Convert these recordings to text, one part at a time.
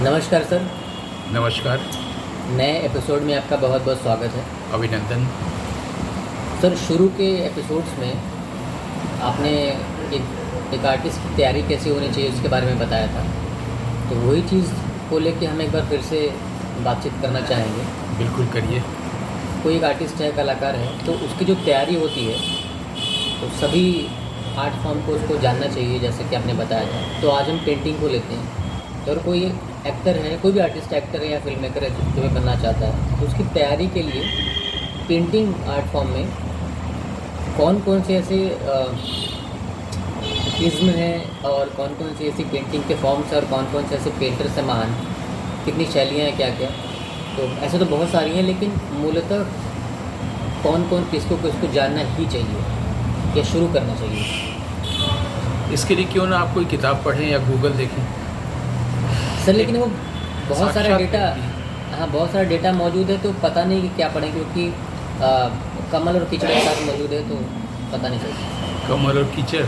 नमस्कार सर। नमस्कार। नए एपिसोड में आपका बहुत बहुत स्वागत है। अभिनंदन। सर, शुरू के एपिसोड्स में आपने एक आर्टिस्ट की तैयारी कैसे होनी चाहिए उसके बारे में बताया था, तो वही चीज़ को लेके हम एक बार फिर से बातचीत करना चाहेंगे। बिल्कुल करिए। कोई एक आर्टिस्ट है, कलाकार है, तो उसकी जो तैयारी होती है तो सभी आर्ट फॉर्म को उसको जानना चाहिए, जैसे कि आपने बताया था। तो आज हम पेंटिंग को लेते हैं। तो और कोई एक्टर है, कोई भी आर्टिस्ट, एक्टर है या फिल्म मेकर है जो भी बनना चाहता है, तो उसकी तैयारी के लिए पेंटिंग आर्ट फॉर्म में कौन कौन से ऐसे इज़्म हैं और कौन कौन सी ऐसी पेंटिंग के फॉर्म्स हैं और कौन कौन से ऐसे पेंटर्स हैं महान, कितनी शैलियाँ हैं, क्या क्या। तो ऐसे तो बहुत सारी हैं, लेकिन मूलतः कौन कौन किसको जानना ही चाहिए या शुरू करना चाहिए। इसके लिए क्यों ना आप कोई किताब पढ़ें या गूगल देखें सर, लेकिन वो बहुत सारा डेटा, पेंटिंग। हाँ बहुत सारा डेटा मौजूद है, तो पता नहीं कि क्या पढ़ें, क्योंकि कमल और कीचड़ के साथ मौजूद है, तो पता नहीं चलता। कमल और कीचड़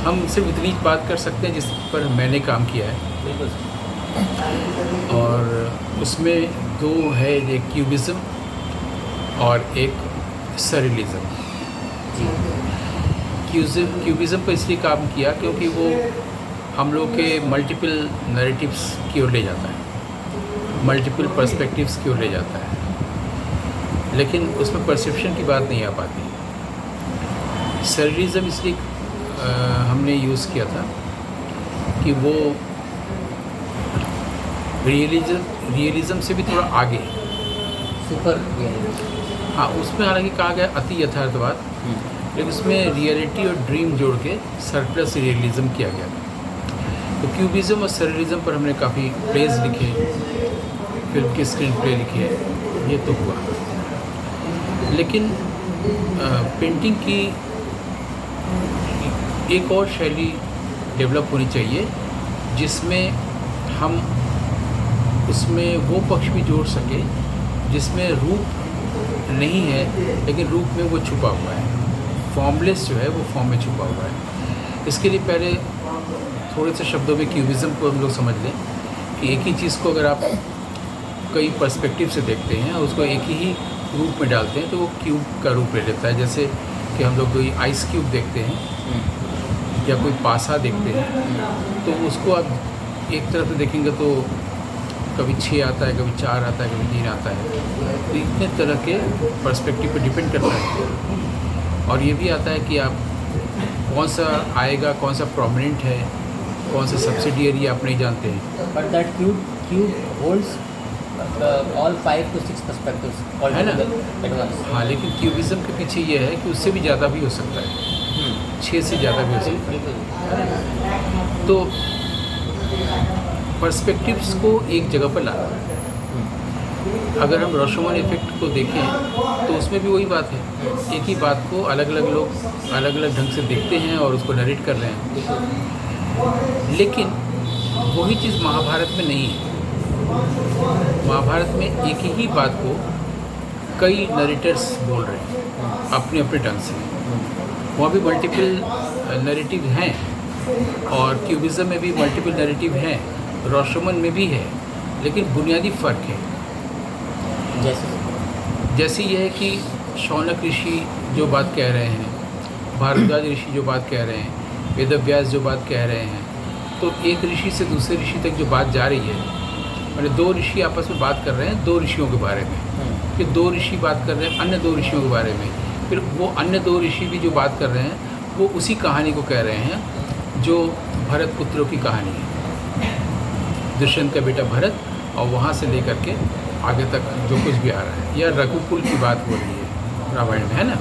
हम सिर्फ इतनी बात कर सकते हैं जिस पर मैंने काम किया है, बिल्कुल। और उसमें दो है, एक क्यूबिज्म और एक सरियलिज्म। क्यूबिज्म पर इसलिए काम किया क्योंकि वो हम लोग के मल्टीपल नैरेटिव्स की ओर ले जाता है, मल्टीपल पर्सपेक्टिव्स की ओर ले जाता है, लेकिन उसमें परसेप्शन की बात नहीं आ पाती। सरियलिज्म इसलिए हमने यूज़ किया था कि वो रियलिज्म से भी थोड़ा आगे, सुपर रियलिटी। हाँ उसमें हालांकि कहा गया अति यथार्थवाद, लेकिन उसमें रियलिटी और ड्रीम जोड़ के सरप्लस रियलिज्म किया गया था। तो क्यूबिज्म और सरियलिज्म पर हमने काफ़ी प्लेज लिखे, फिल्म के स्क्रीन प्ले लिखे, ये तो हुआ। लेकिन पेंटिंग की एक और शैली डेवलप होनी चाहिए जिसमें हम उसमें वो पक्ष भी जोड़ सके जिसमें रूप नहीं है लेकिन रूप में वो छुपा हुआ है, फॉर्मलेस जो है वो फॉर्म में छुपा हुआ है। इसके लिए पहले थोड़े से शब्दों में क्यूबिज्म को हम लोग समझ लें कि एक ही चीज़ को अगर आप कई पर्सपेक्टिव से देखते हैं और उसको एक ही रूप में डालते हैं तो वो क्यूब का रूप ले लेता है। जैसे कि हम लोग कोई आइस क्यूब देखते हैं या कोई पासा देखते हैं, तो उसको आप एक तरफ से देखेंगे तो कभी 6 आता है, कभी 4 आता है, कभी 3 आता है। तो इतने तरह के पर्सपेक्टिव पे डिपेंड करता है। और ये भी आता है कि आप कौन सा आएगा, कौन सा प्रोमिनेंट है, कौन सा सब्सिडियरी आप नहीं जानते हैं। But that cube holds all 5 to 6 perspectives, है ना? एडवांस। हाँ, लेकिन क्यूबिज्म के पीछे ये है कि उससे भी ज़्यादा भी हो सकता है, 6 से ज़्यादा भी हो सकता है। तो पर्सपेक्टिव्स को एक जगह पर लाना। अगर हम रॉशमैन इफेक्ट को देखें तो उसमें भी वही बात है, एक ही बात को अलग अलग लोग अलग अलग ढंग से देखते हैं और उसको नरेट कर रहे हैं। लेकिन वही चीज़ महाभारत में नहीं है। महाभारत में एक ही बात को कई नरेटर्स बोल रहे हैं अपने अपने ढंग से। वहाँ भी मल्टीपल नैरेटिव हैं और क्यूबिज्म में भी मल्टीपल नैरेटिव हैं, रॉशमैन में भी है, लेकिन बुनियादी फ़र्क है। जैसे ये है कि शौनक ऋषि जो बात कह रहे हैं, भारद्वाज ऋषि जो बात कह रहे हैं, वेदव्यास जो बात कह रहे हैं, तो एक ऋषि से दूसरे ऋषि तक जो बात जा रही है, मैंने 2 ऋषि आपस में बात कर रहे हैं 2 ऋषियों के बारे में, फिर 2 ऋषि बात कर रहे हैं अन्य 2 ऋषियों के बारे में, फिर वो अन्य 2 ऋषि भी जो बात कर रहे हैं वो उसी कहानी को कह रहे हैं जो भरत पुत्रों की कहानी है, दुष्यंत का बेटा भरत, और वहाँ से लेकर के आगे तक जो कुछ भी आ रहा है, या रघुकुल की बात हो रही है रामायण में, है ना?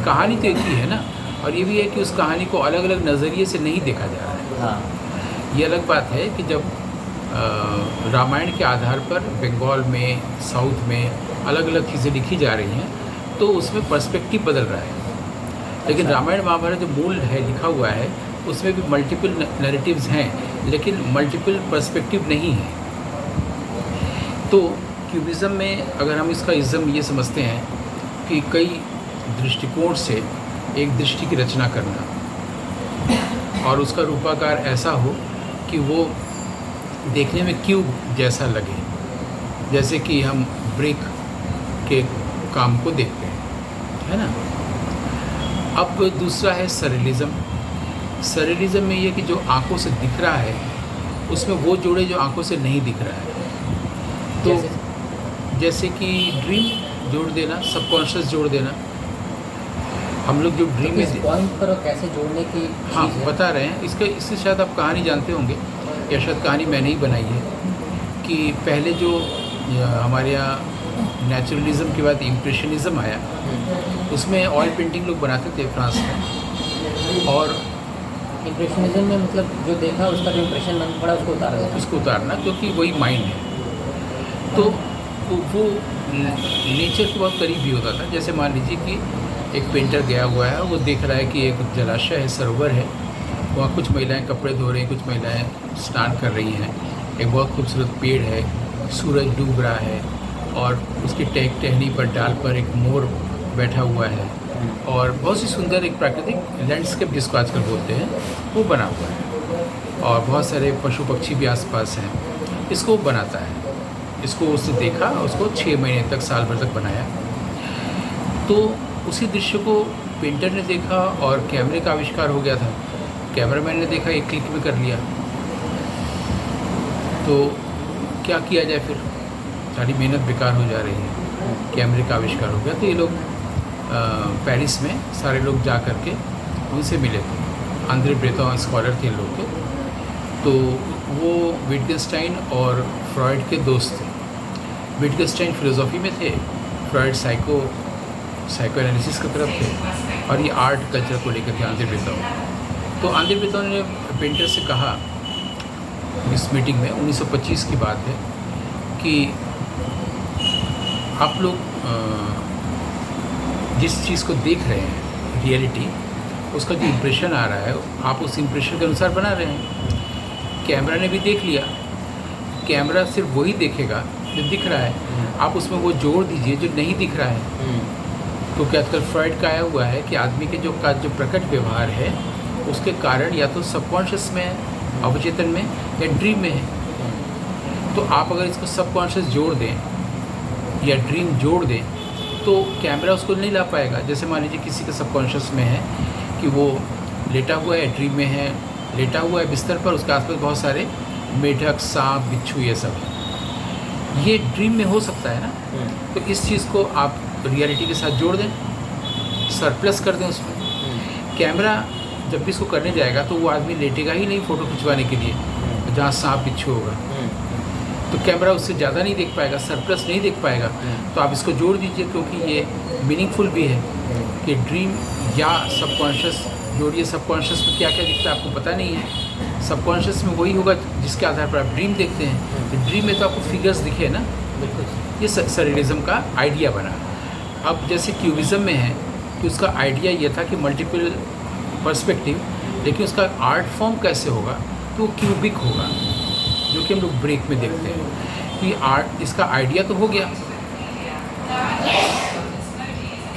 कहानी तो एक ही है ना। और ये भी है कि उस कहानी को अलग अलग नज़रिए से नहीं देखा जा रहा है। हाँ। ये अलग बात है कि जब रामायण के आधार पर बंगाल में, साउथ में अलग अलग चीज़ें लिखी जा रही हैं तो उसमें पर्सपेक्टिव बदल रहा है। लेकिन रामायण महाभारत जो मूल है लिखा हुआ है उसमें भी मल्टीपल नैरेटिव्स हैं, लेकिन मल्टीपल पर्सपेक्टिव नहीं है। तो क्यूबिज्म में अगर हम इसका इज़्म ये समझते हैं कि कई दृष्टिकोण से एक दृष्टि की रचना करना और उसका रूपाकार ऐसा हो कि वो देखने में क्यूब जैसा लगे, जैसे कि हम ब्रिक के काम को देखते हैं, है ना। अब दूसरा है सरेलिज्म। सरेलिज्म में ये कि जो आंखों से दिख रहा है उसमें वो जोड़े जो आंखों से नहीं दिख रहा है। तो जैसे कि ड्रीम जोड़ देना, सबकॉन्शियस जोड़ देना। हम लोग जो ड्रीम में पॉइंट पर और कैसे जोड़ने की हाँ चीज़ है? बता रहे हैं। इससे शायद आप कहानी जानते होंगे, या शायद कहानी मैंने ही बनाई है कि पहले जो हमारे यहाँ नेचुरलिज्म के बाद इम्प्रेशनिज्म आया, उसमें ऑयल पेंटिंग लोग बनाते थे फ्रांस में। और इम्प्रेशनिज्म में मतलब जो देखा उसका जो इम्प्रेशन मन पड़ा उसको उतार देना। उसको उतारना, क्योंकि वही माइंड है। तो वो नेचर के बहुत करीब भी होता था। जैसे मान लीजिए कि एक पेंटर गया हुआ है, वो देख रहा है कि एक जलाशय है, सरोवर है, वहाँ कुछ महिलाएं कपड़े धो रही हैं, कुछ महिलाएं स्नान कर रही हैं, एक बहुत खूबसूरत पेड़ है, सूरज डूब रहा है और उसकी टहनी पर डाल पर एक मोर बैठा हुआ है, और बहुत सी सुंदर एक प्राकृतिक लैंडस्केप जिसको आजकल बोलते हैं वो बना हुआ है, और बहुत सारे पशु पक्षी भी आसपास हैं। इसको बनाता है, इसको उसने देखा, उसको 6 महीने तक, साल भर तक बनाया। तो उसी दृश्य को पेंटर ने देखा और कैमरे का आविष्कार हो गया था। कैमरामैन ने देखा, एक क्लिक में कर लिया। तो क्या किया जाए फिर, सारी मेहनत बेकार हो जा रही है। कैमरे का आविष्कार हो गया। तो ये लोग पेरिस में सारे लोग जा कर के उनसे मिले थे। आंद्रे ब्रेतॉन स्कॉलर थे इन लोग के। तो वो विटगेनस्टाइन और फ्रॉइड के दोस्त थे। विटगेनस्टाइन फिलोसॉफी में थे, फ्रॉइड साइको एनालिसिस की तरफ थे, और ये आर्ट कल्चर को लेकर थे आंद्रे ब्रेतॉन। तो आंद्रे ब्रेतॉन ने पेंटर से कहा इस मीटिंग में, 1925 की बात है, कि आप लोग जिस चीज़ को देख रहे हैं, रियलिटी, उसका जो इम्प्रेशन आ रहा है आप उस इम्प्रेशन के अनुसार बना रहे हैं। कैमरा ने भी देख लिया, कैमरा सिर्फ वही देखेगा जो दिख रहा है, आप उसमें वो जोड़ दीजिए जो नहीं दिख रहा है। क्योंकि आजकल फ्रॉइड का आया हुआ है कि आदमी के जो प्रकट व्यवहार है उसके कारण या तो सबकॉन्शियस में है, अवचेतन में, या ड्रीम में है। तो आप अगर इसको सबकॉन्शियस जोड़ दें या ड्रीम जोड़ दें तो कैमरा उसको नहीं ला पाएगा। जैसे मान लीजिए किसी के सबकॉन्शियस में है कि वो लेटा हुआ है, ड्रीम में है, लेटा हुआ है बिस्तर पर, उसके आसपास बहुत सारे मेढक, सांप, बिच्छू, ये सब है। ये ड्रीम में हो सकता है ना। तो इस चीज़ को आप रियलिटी के साथ जोड़ दें, सरप्लस कर दें उसमें। कैमरा जब भी इसको करने जाएगा तो वो आदमी लेटेगा ही नहीं फ़ोटो खिंचवाने के लिए जहाँ सांप बिच्छू होगा, तो कैमरा उससे ज़्यादा नहीं देख पाएगा, सरप्लस नहीं देख पाएगा। तो आप इसको जोड़ दीजिए, क्योंकि ये मीनिंगफुल भी है कि ड्रीम या सबकॉन्शियस जोड़िए। सबकॉन्शियस में क्या क्या दिखता है आपको पता नहीं है, सबकॉन्शियस में वही होगा जिसके आधार पर आप ड्रीम देखते हैं। तो ड्रीम में तो आपको फिगर्स दिखे ना, ये सरेलिज्म का आइडिया बना। अब जैसे क्यूबिज्म में है कि उसका आइडिया ये था कि मल्टीपल पर्सपेक्टिव, लेकिन उसका आर्ट फॉर्म कैसे होगा, तो वो क्यूबिक होगा, जो कि हम लोग ब्रेक में देखते हैं। कि आर्ट, इसका आइडिया तो हो गया,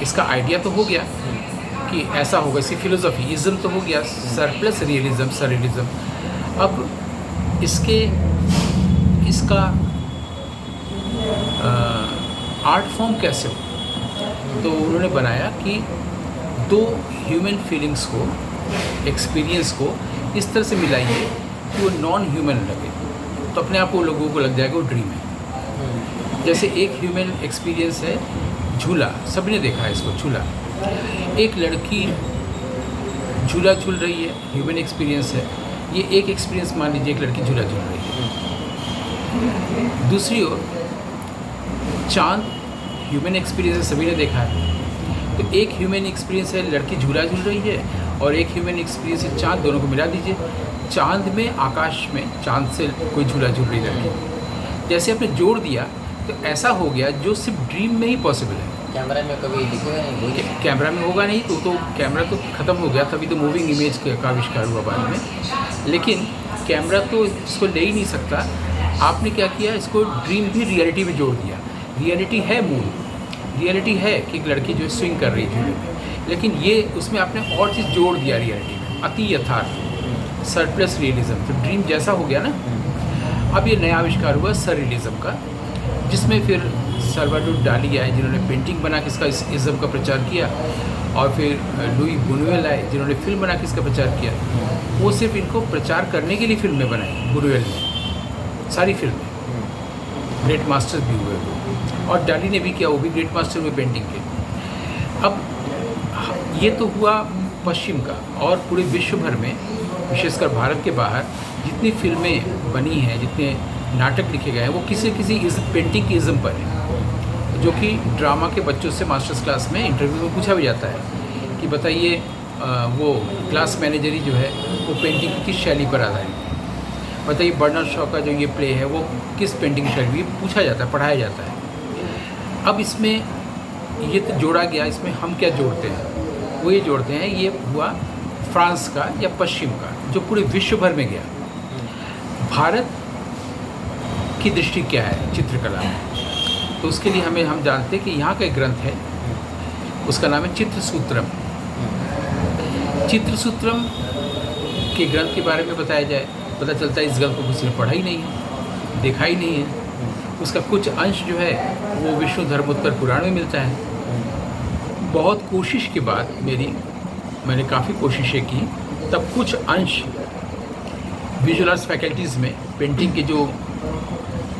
इसका आइडिया तो हो गया कि ऐसा होगा, इसकी फिलोसॉफी इज़म तो हो गया, सरप्लस रियलिज्म, सरेलिज्म। अब इसका आर्ट फॉर्म कैसे हो, तो उन्होंने बनाया कि दो ह्यूमन फीलिंग्स को, एक्सपीरियंस को इस तरह से मिलाइए कि वो नॉन ह्यूमन लगे, तो अपने आप वो लोगों को लग जाएगा वो ड्रीम है। जैसे एक ह्यूमन एक्सपीरियंस है झूला, सभी ने देखा है इसको, झूला। एक लड़की झूला झूल रही है, ह्यूमन एक्सपीरियंस है ये। एक एक्सपीरियंस मान लीजिए, एक लड़की झूला झूल रही है। दूसरी ओर चांद, ह्यूमन एक्सपीरियंस है, सभी ने देखा है। तो एक ह्यूमन एक्सपीरियंस है लड़की झूला झूल रही है, और एक ह्यूमन एक्सपीरियंस है चांद, दोनों को मिला दीजिए। चांद में, आकाश में चांद से कोई झूला झूल रही लड़की, जैसे आपने जोड़ दिया तो ऐसा हो गया जो सिर्फ ड्रीम में ही पॉसिबल है। कैमरा में कभी दिखेगा नहीं, कैमरा में होगा नहीं, तो कैमरा तो ख़त्म हो गया, तभी तो मूविंग इमेज का आविष्कार हुआ बाद में। लेकिन कैमरा तो इसको ले ही नहीं सकता। आपने क्या किया, इसको ड्रीम भी रियलिटी में जोड़ दिया। रियलिटी है मूल, रियलिटी है कि एक लड़की जो स्विंग कर रही है झूले में, लेकिन ये उसमें आपने और चीज़ जोड़ दिया रियलिटी में, अति यथार्थ, सरप्लस रियलिज्म, तो ड्रीम जैसा हो गया ना। अब ये नया आविष्कार हुआ सररियलिज्म का, जिसमें फिर साल्वाडोर डाली आए जिन्होंने पेंटिंग बना के इसका इज्म का प्रचार किया, और फिर लुई बुनुएल आए जिन्होंने फिल्म बना के इसका प्रचार किया। वो सिर्फ इनको प्रचार करने के लिए फिल्में बनाई बुनुएल ने, सारी फिल्में, ग्रेट मास्टर्स भी हुए वो, और डाली ने भी किया, वो भी ग्रेट मास्टर हुए पेंटिंग के। अब ये तो हुआ पश्चिम का, और पूरे विश्व भर में, विशेषकर भारत के बाहर जितनी फिल्में बनी हैं, जितने नाटक लिखे गए हैं, वो किसी पेंटिंग की इज़्म पर है, जो कि ड्रामा के बच्चों से मास्टर्स क्लास में इंटरव्यू में पूछा भी जाता है कि बताइए वो क्लास मैनेजरी जो है वो पेंटिंग की किस शैली पर आधारित है, बताइए बर्नार्ड शॉ का जो ये प्ले है वो किस पेंटिंग की शैली, पूछा जाता है, पढ़ाया जाता है। अब इसमें ये तो जोड़ा गया, इसमें हम क्या जोड़ते हैं, वो ये जोड़ते हैं, ये हुआ फ्रांस का या पश्चिम का, जो पूरे विश्व भर में गया। भारत की दृष्टि क्या है चित्रकला में, तो उसके लिए हम जानते हैं कि यहाँ का एक ग्रंथ है, उसका नाम है चित्रसूत्रम। चित्रसूत्रम के ग्रंथ के बारे में बताया जाए, पता चलता है इस ग्रंथ को किसी ने पढ़ा ही नहीं है, देखा ही नहीं है। उसका कुछ अंश जो है वो विष्णु धर्मोत्तर पुराण में मिलता है। बहुत कोशिश के बाद मैंने काफ़ी कोशिशें की, तब कुछ अंश विजुअल आर्ट्स फैकल्टीज़ में पेंटिंग के जो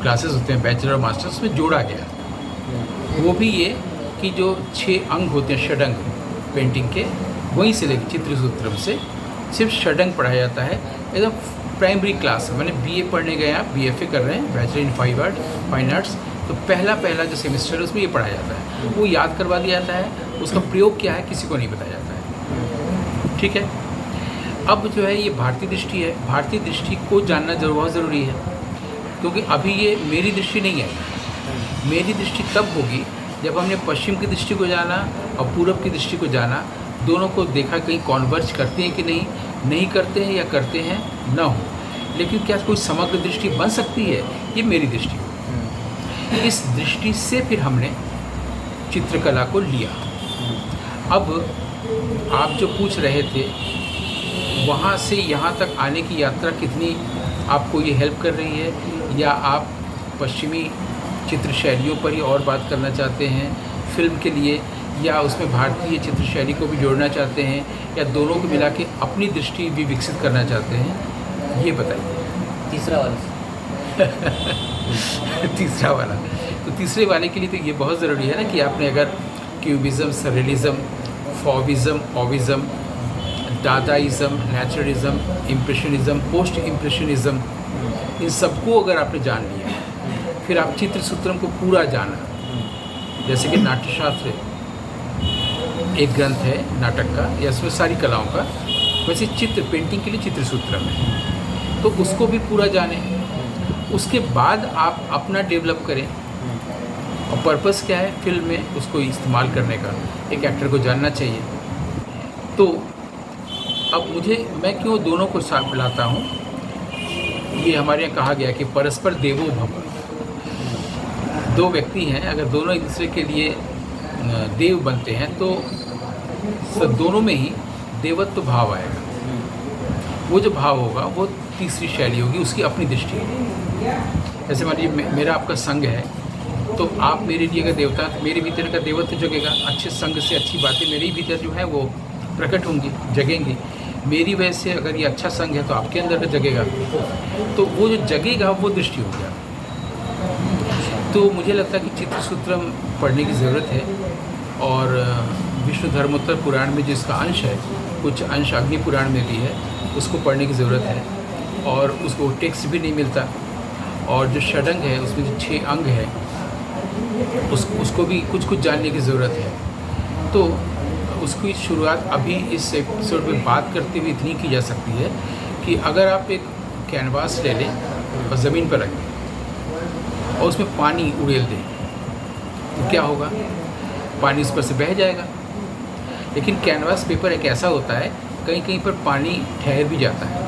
क्लासेस होते हैं बैचलर और मास्टर्स में जोड़ा गया। वो भी ये कि जो 6 अंग होते हैं, षडंग पेंटिंग के, वहीं से लेकर चित्रसूत्रम से सिर्फ षडंग पढ़ाया जाता है, एकदम प्राइमरी क्लास। मैंने बीए पढ़ने गए, आप बीएफए कर रहे हैं, बैचलर इन फाइन आर्ट्स, तो पहला जो सेमेस्टर है उसमें ये पढ़ाया जाता है, वो याद करवा दिया जाता है, उसका प्रयोग क्या है किसी को नहीं बताया जाता है। ठीक है, अब जो है ये भारतीय दृष्टि है, भारतीय दृष्टि को जानना बहुत ज़रूरी है, क्योंकि अभी ये मेरी दृष्टि नहीं है। मेरी दृष्टि तब होगी जब हमने पश्चिम की दृष्टि को जाना और पूरब की दृष्टि को जाना, दोनों को देखा कहीं कॉन्वर्ज करते हैं कि नहीं करते हैं, या करते हैं ना हो, लेकिन क्या कोई समग्र दृष्टि बन सकती है, ये मेरी दृष्टि हो। इस दृष्टि से फिर हमने चित्रकला को लिया। अब आप जो पूछ रहे थे, वहाँ से यहाँ तक आने की यात्रा कितनी आपको ये हेल्प कर रही है, या आप पश्चिमी चित्र शैलियों पर ही और बात करना चाहते हैं फिल्म के लिए, या उसमें भारतीय चित्र शैली को भी जोड़ना चाहते हैं, या दोनों को मिला के अपनी दृष्टि भी विकसित करना चाहते हैं, ये बताइए। तीसरा वाला तीसरा वाला, तो तीसरे वाले के लिए तो ये बहुत ज़रूरी है ना कि आपने अगर क्यूबिज़म, सररियलिज़म, फॉविज़म, ऑविज़म, दादाइज़म, नेचुरलिज़म, इम्प्रेशनिज़म, पोस्ट इम्प्रेशनिज़म, इन सबको अगर आपने जान लिया, फिर आप चित्रसूत्रम को पूरा जाना। जैसे कि नाट्यशास्त्र एक ग्रंथ है नाटक का, या इसमें सारी कलाओं का, वैसे चित्र पेंटिंग के लिए चित्रसूत्रम है, तो उसको भी पूरा जाने। उसके बाद आप अपना डेवलप करें, और पर्पस क्या है फिल्म में उसको इस्तेमाल करने का, एक एक्टर को जानना चाहिए। तो अब मैं क्यों दोनों को साथ मिलाता हूँ, ये हमारे यहाँ कहा गया कि परस्पर देवो भव। 2 व्यक्ति हैं, अगर दोनों एक दूसरे के लिए देव बनते हैं तो दोनों में ही देवत्व भाव आएगा। वो जो भाव होगा वो तीसरी शैली होगी, उसकी अपनी दृष्टि होगी। जैसे मान लीजिए मेरा आपका संग है, तो आप मेरे लिए अगर देवता, मेरे भीतर का देवत्व जगेगा, अच्छे संग से अच्छी बातें मेरे भीतर जो है वो प्रकट होंगी, जगेंगी। मेरी वजह से अगर ये अच्छा संग है तो आपके अंदर का जगेगा, तो वो जो जगेगा वो दृष्टि हो गया। तो मुझे लगता है कि चित्रसूत्रम पढ़ने की ज़रूरत है, और विष्णु धर्मोत्तर पुराण में जिसका अंश है, कुछ अंश अग्नि पुराण में भी है, उसको पढ़ने की ज़रूरत है, और उसको टेक्स्ट भी नहीं मिलता। और जो षडंग है उसमें जो 6 अंग है, उसको भी कुछ जानने की ज़रूरत है। तो उसकी शुरुआत अभी इस एपिसोड में बात करते हुए इतनी की जा सकती है कि अगर आप एक कैनवास ले लें और ज़मीन पर रखें और उसमें पानी उड़ेल दें, तो क्या होगा, पानी उस पर से बह जाएगा। लेकिन कैनवास पेपर एक ऐसा होता है, कहीं कहीं पर पानी ठहर भी जाता है।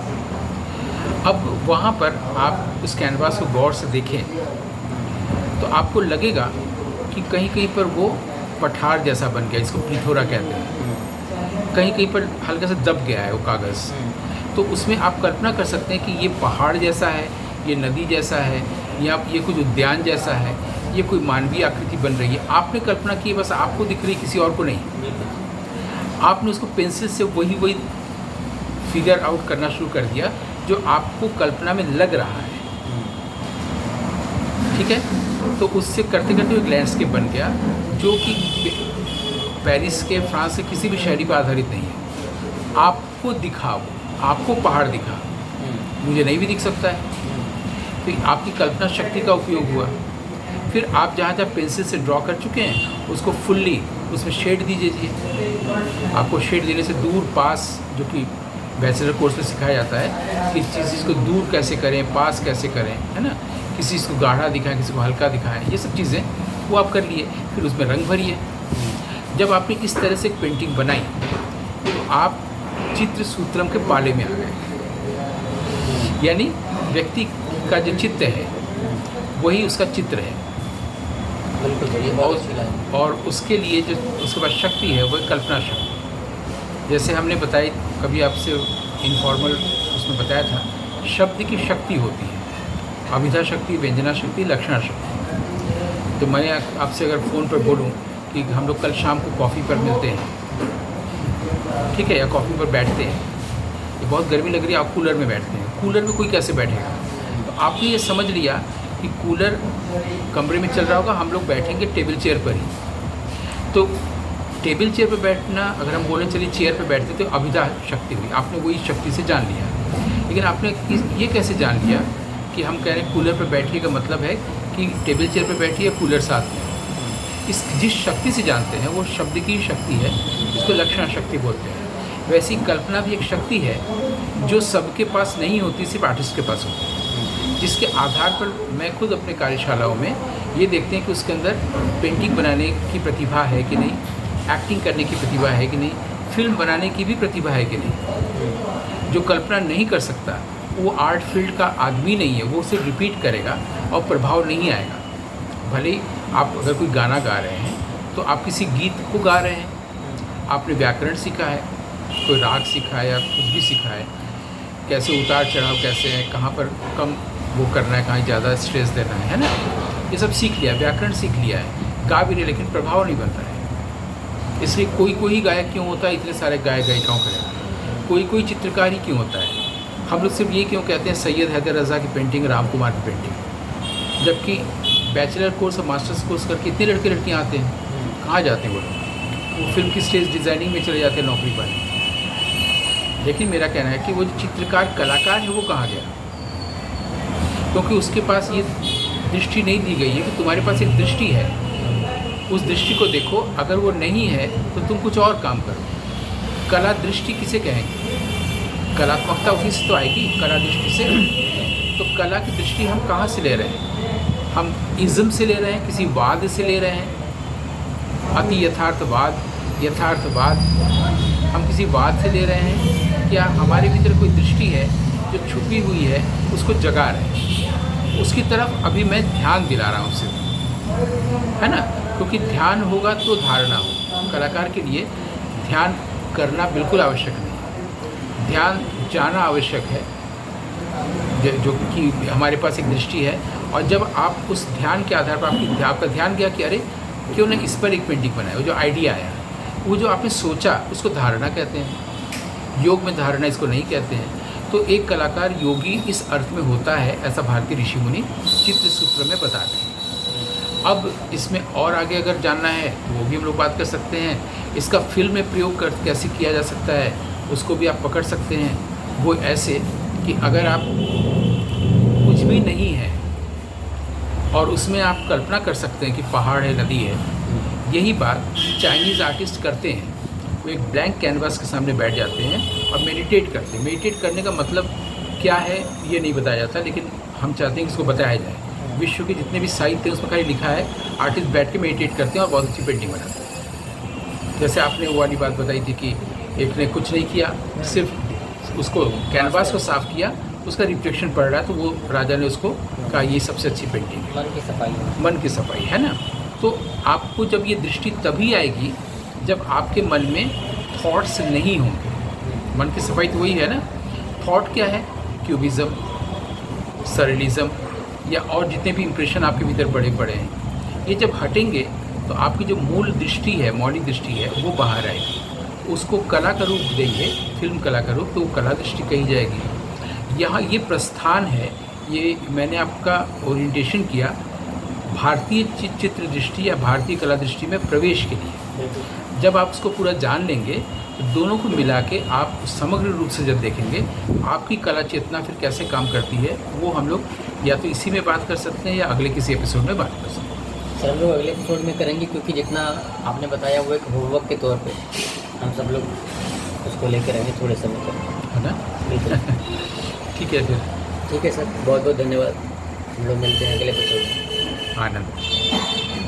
अब वहाँ पर आप उस कैनवास को गौर से देखें तो आपको लगेगा कि कहीं कहीं पर वो पठार जैसा बन गया, इसको प्लिथोरा कहते हैं, कहीं कहीं पर हल्का सा दब गया है वो कागज़, तो उसमें आप कल्पना कर सकते हैं कि ये पहाड़ जैसा है, ये नदी जैसा है, या ये कुछ उद्यान जैसा है, ये कोई मानवीय आकृति बन रही है। आपने कल्पना की, बस आपको दिख रही, किसी और को नहीं। आपने उसको पेंसिल से वही फिगर आउट करना शुरू कर दिया जो आपको कल्पना में लग रहा है, ठीक है। तो उससे करते करते एक लैंडस्केप बन गया जो कि पेरिस के, फ्रांस के किसी भी शहरी पर आधारित नहीं है। आपको दिखा, वो आपको पहाड़ दिखा, मुझे नहीं भी दिख सकता है। तो आपकी कल्पना शक्ति का उपयोग हुआ। फिर आप जहाँ जहाँ पेंसिल से ड्रॉ कर चुके हैं उसको फुल्ली उसमें शेड दीजिए। आपको शेड देने से दूर पास, जो कि बैचलर कोर्स में सिखाया जाता है कि चीज़ को दूर कैसे करें, पास कैसे करें, है ना। किसी चीज़ को गाढ़ा दिखाएं, किसी को हल्का दिखाएं, ये सब चीज़ें वो आप कर लिए। फिर उसमें रंग भरिए। जब आपने इस तरह से एक पेंटिंग बनाई तो आप चित्र सूत्रम के पाले में आ गए, यानी व्यक्ति का जो चित्त है वही उसका चित्र है। और उसके लिए जो उसके पास शक्ति है वह कल्पना शक्ति। जैसे हमने बताई कभी आपसे इनफॉर्मल उसमें बताया था, शब्द की शक्ति होती है, अभिधा शक्ति, व्यंजना शक्ति, लक्षणा शक्ति। तो मैं आपसे अगर फ़ोन पर बोलूं कि हम लोग कल शाम को कॉफ़ी पर मिलते हैं, ठीक है, या कॉफ़ी पर बैठते हैं, ये बहुत गर्मी लग रही है, आप कूलर में बैठते हैं, कूलर में कोई कैसे बैठेगा। तो आपने ये समझ लिया कि कूलर कमरे में चल रहा होगा, हम लोग बैठेंगे टेबल चेयर पर ही। तो टेबल चेयर पर बैठना, अगर हम बोलें चलिए चेयर पर बैठते तो अभिधा शक्ति हुई, आपने वही शक्ति से जान लिया। लेकिन आपने ये कैसे जान लिया कि हम कह रहे हैं कूलर पर बैठिए का मतलब है कि टेबल चेयर पर बैठिए, कूलर साथ में। इस जिस शक्ति से जानते हैं वो शब्द की शक्ति है, इसको लक्षणा शक्ति बोलते हैं। वैसी कल्पना भी एक शक्ति है जो सबके पास नहीं होती, सिर्फ आर्टिस्ट के पास होती है, जिसके आधार पर मैं खुद अपने कार्यशालाओं में ये देखते हैं कि उसके अंदर पेंटिंग बनाने की प्रतिभा है कि नहीं, एक्टिंग करने की प्रतिभा है कि नहीं, फिल्म बनाने की भी प्रतिभा है कि नहीं। जो कल्पना नहीं कर सकता वो आर्ट फील्ड का आदमी नहीं है, वो सिर्फ रिपीट करेगा और प्रभाव नहीं आएगा। भले ही आप अगर कोई गाना गा रहे हैं तो आप किसी गीत को गा रहे हैं, आपने व्याकरण सीखा है, कोई राग सीखा है या कुछ भी सीखा है, कैसे उतार चढ़ाव कैसे है, कहाँ पर कम वो करना है, कहाँ ज़्यादा स्ट्रेस देना है ना, ये सब सीख लिया, व्याकरण सीख लिया है, गा भी रहे, लेकिन प्रभाव नहीं बन रहा है। इसलिए कोई ही गायक क्यों होता है, इतने सारे गायिकाओं का, कोई चित्रकार ही क्यों होता है। हम लोग सिर्फ ये क्यों कहते हैं सैयद हैदर रज़ा की पेंटिंग, राम कुमार की पेंटिंग, जबकि बैचलर कोर्स और मास्टर्स कोर्स करके इतने लड़के लड़कियाँ आते हैं, कहाँ जाते हैं वो लोग, वो फिल्म की स्टेज डिज़ाइनिंग में चले जाते हैं नौकरी पाने। लेकिन मेरा कहना है कि वो जो चित्रकार कलाकार है वो कहाँ गया, क्योंकि उसके पास ये दृष्टि नहीं दी गई है कि तुम्हारे पास एक दृष्टि है, उस दृष्टि को देखो, अगर वो नहीं है तो तुम कुछ और काम करो। कला दृष्टि किसे कहेंगे, कलात्मकता उसी से तो आएगी, कला दृष्टि से। तो कला की दृष्टि हम कहाँ से ले रहे हैं, हम इज़्म से ले रहे हैं, किसी वाद से ले रहे हैं, अति यथार्थवाद हम किसी वाद से ले रहे हैं, या हमारे भीतर कोई दृष्टि है जो छुपी हुई है उसको जगा रहे हैं, उसकी तरफ अभी मैं ध्यान दिला रहा हूँ सिर्फ, है ना। क्योंकि ध्यान होगा तो धारणा हो। कलाकार के लिए ध्यान करना बिल्कुल आवश्यक नहीं, ध्यान जाना आवश्यक है, जो कि हमारे पास एक दृष्टि है। और जब आप उस ध्यान के आधार पर आपका ध्यान गया कि अरे क्यों ना इस पर एक पेंटिंग बनाए, वो जो आइडिया आया, वो जो आपने सोचा, उसको धारणा कहते हैं। योग में धारणा इसको नहीं कहते हैं। तो एक कलाकार योगी इस अर्थ में होता है, ऐसा भारतीय ऋषि मुनि चित्र सूत्र में बताते हैं। अब इसमें और आगे अगर जानना है तो वो भी हम लोग बात कर सकते हैं। इसका फिल्म में प्रयोग कैसे किया जा सकता है उसको भी आप पकड़ सकते हैं। वो ऐसे कि अगर आप कुछ भी नहीं है और उसमें आप कल्पना कर सकते हैं कि पहाड़ है, नदी है। यही बात चाइनीज़ आर्टिस्ट करते हैं। वो एक ब्लैंक कैनवास के सामने बैठ जाते हैं और मेडिटेट करते हैं। मेडिटेट करने का मतलब क्या है ये नहीं बताया जाता, लेकिन हम चाहते हैं कि इसको बताया जाए। विश्व के जितने भी साहित्य हैं उसमें खाली लिखा है आर्टिस्ट बैठ के मेडिटेट करते हैं और बहुत अच्छी पेंटिंग बनाते हैं। जैसे आपने वो वाली बात बताई थी कि एक ने कुछ नहीं किया, सिर्फ उसको कैनवास को साफ़ किया, उसका रिफ्लेक्शन पड़ रहा है, तो वो राजा ने उसको कहा ये सबसे अच्छी पेंटिंग है। मन की सफाई है ना। तो आपको जब ये दृष्टि तभी आएगी जब आपके मन में थॉट्स नहीं होंगे। मन की सफाई तो वही है ना, थॉट क्या है, क्यूबिज्म, सरलिज्म या और जितने भी इम्प्रेशन आपके भीतर बड़े पड़े हैं, ये जब हटेंगे तो आपकी जो मूल दृष्टि है, मौलिक दृष्टि है, वो बाहर आएगी। उसको कला का रूप देंगे, फिल्म कला का रूप, तो वो कला दृष्टि कही जाएगी। यहाँ ये प्रस्थान है, ये मैंने आपका ओरिएंटेशन किया भारतीय चित्र दृष्टि या भारतीय कला दृष्टि में प्रवेश के लिए। जब आप उसको पूरा जान लेंगे तो दोनों को मिला के आप समग्र रूप से जब देखेंगे आपकी कला चेतना फिर कैसे काम करती है, वो हम लोग या तो इसी में बात कर सकते हैं या अगले किसी एपिसोड में बात कर सकते हैं। सर हम लोग अगले एपिसोड में करेंगे, क्योंकि जितना आपने बताया वो एक होमवर्क के तौर पे हम सब लोग उसको लेकर रहेंगे थोड़े समय तक, है ना? बिल्कुल। ठीक है फिर। ठीक है सर, बहुत बहुत धन्यवाद। हम लोग मिलते हैं अगले एपिसोड में। आनंद।